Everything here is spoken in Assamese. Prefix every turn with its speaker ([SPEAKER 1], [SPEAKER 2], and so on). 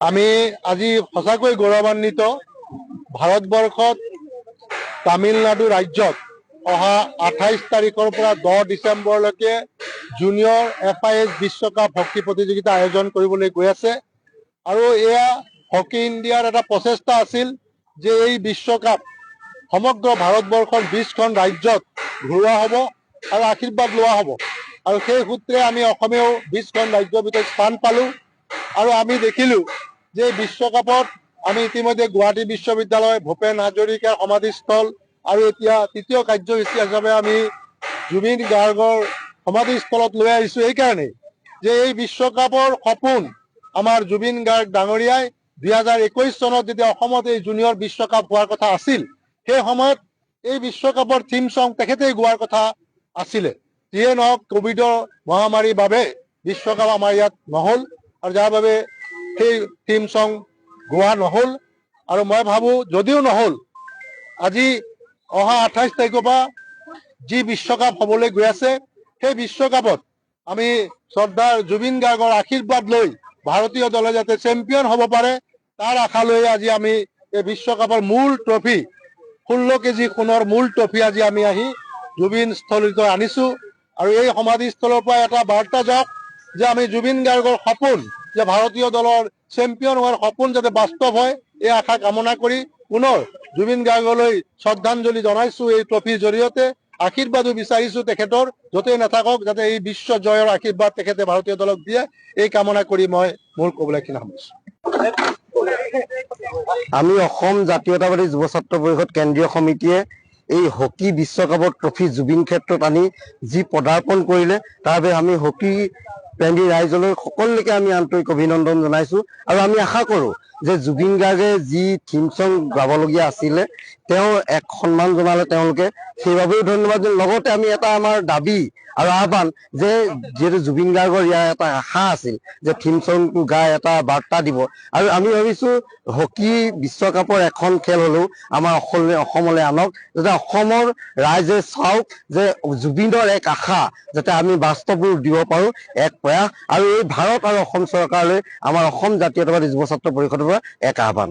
[SPEAKER 1] আমি আজি সঁচাকৈ গৌৰৱান্বিত ভাৰতবৰ্ষত তামিলনাডু ৰাজ্যত অহা 28 তাৰিখৰ পৰা 10 ডিচেম্বৰলৈকে জুনিয়ৰ FIS বিশ্বকাপ হকী প্ৰতিযোগিতা আয়োজন কৰিবলৈ গৈ আছে আৰু এয়া হকী ইণ্ডিয়াৰ এটা প্ৰচেষ্টা আছিল যে এই বিশ্বকাপ সমগ্ৰ ভাৰতবৰ্ষৰ 20খন ৰাজ্যত ঘূৰোৱা হ'ব আৰু আশীৰ্বাদ লোৱা হ'ব আৰু সেই সূত্ৰে আমি অসমেও 20খন ৰাজ্যৰ ভিতৰত স্থান পালোঁ আৰু আমি দেখিলোঁ যে বিশ্বকাপত আমি ইতিমধ্যে গুৱাহাটী বিশ্ববিদ্যালয় ভূপেন হাজৰিকাৰ সমাধিস্থল আৰু এতিয়া তৃতীয় কাৰ্যসূচী হিচাপে আমি জুবিন গাৰ্গৰ সমাধিস্থলত লৈ আহিছোঁ এইকাৰণেই যে এই বিশ্বকাপৰ সপোন আমাৰ জুবিন গাৰ্গ ডাঙৰীয়াই 2021 চনত যেতিয়া অসমত এই জুনিয়ৰ বিশ্বকাপ হোৱাৰ কথা আছিল সেই সময়ত এই বিশ্বকাপৰ থিম ছং তেখেতেই গোৱাৰ কথা আছিলে যিয়ে নহওক কোভিডৰ মহামাৰীৰ বাবে বিশ্বকাপ আমাৰ ইয়াত নহ'ল আৰু যাৰ বাবে সেই থিম ছং গোৱা নহ'ল আৰু মই ভাবোঁ যদিও নহ'ল আজি অহা 28 তাৰিখৰ পৰা যি বিশ্বকাপ হ'বলৈ গৈ আছে সেই বিশ্বকাপত আমি শ্ৰদ্ধাৰ জুবিন গাৰ্গৰ আশীৰ্বাদ লৈ ভাৰতীয় দলে যাতে চেম্পিয়ন হ'ব পাৰে তাৰ আশা লৈ আজি আমি এই বিশ্বকাপৰ মূল ট্ৰফি 16 কেজি সোণৰ মূল ট্ৰফি আজি আমি আহি জুবিন স্থলীলৈ আনিছোঁ আৰু এই সমাধিস্থলৰ পৰা এটা বাৰ্তা যাওক যে আমি জুবিন গাৰ্গৰ সপোন যে ভাৰতীয় দলৰ চেম্পিয়ন হোৱাৰ সপোন যাতে বাস্তৱ হয় এই আশা কামনা কৰি পুনৰ জুবিন গাৰ্গলৈ শ্ৰদ্ধাঞ্জলি জনাইছোঁ এই ট্ৰফিৰ জৰিয়তে আশীৰ্বাদো বিচাৰিছোঁ তেখেতৰ য'তেই নাথাকক যাতে এই বিশ্ব জয়ৰ আশীৰ্বাদ তেখেতে ভাৰতীয় দলক দিয়ে এই কামনা কৰি মই মোৰ ক'বলৈখিনি সামৰিছোঁ
[SPEAKER 2] আমি অসম জাতীয়তাবাদী যুৱ ছাত্ৰ পৰিষদ কেন্দ্ৰীয় সমিতিয়ে এই হকী বিশ্বকাপৰ ট্ৰফি জুবিন ক্ষেত্ৰত আনি যি পদাৰ্পণ কৰিলে তাৰ বাবে আমি হকী প্ৰেমী ৰাইজলৈ সকলোকে আমি আন্তৰিক অভিনন্দন জনাইছোঁ আৰু আমি আশা কৰোঁ যে জুবিন গাৰ্গে যি থিম ছং গাবলগীয়া আছিলে তেওঁ এক সন্মান জনালে তেওঁলোকে সেইবাবেও ধন্যবাদ লগতে আমি এটা আমাৰ দাবী আৰু আহ্বান যে যিহেতু জুবিন গাৰ্গৰ ইয়াৰ এটা আশা আছিল যে থিম ছংটো গাই এটা বাৰ্তা দিব আৰু আমি ভাবিছোঁ হকী বিশ্বকাপৰ এখন খেল হ'লেও আমাৰ অসমলৈ আনক যাতে অসমৰ ৰাইজে চাওক যে জুবিনৰ এক আশা যাতে আমি বাস্তৱ ৰূপ দিব পাৰোঁ এক প্ৰয়াস আৰু এই ভাৰত আৰু অসম চৰকাৰলৈ আমাৰ অসম জাতীয়তাবাদী যুৱ ছাত্ৰ পৰিষদৰ পৰা এক আহ্বান।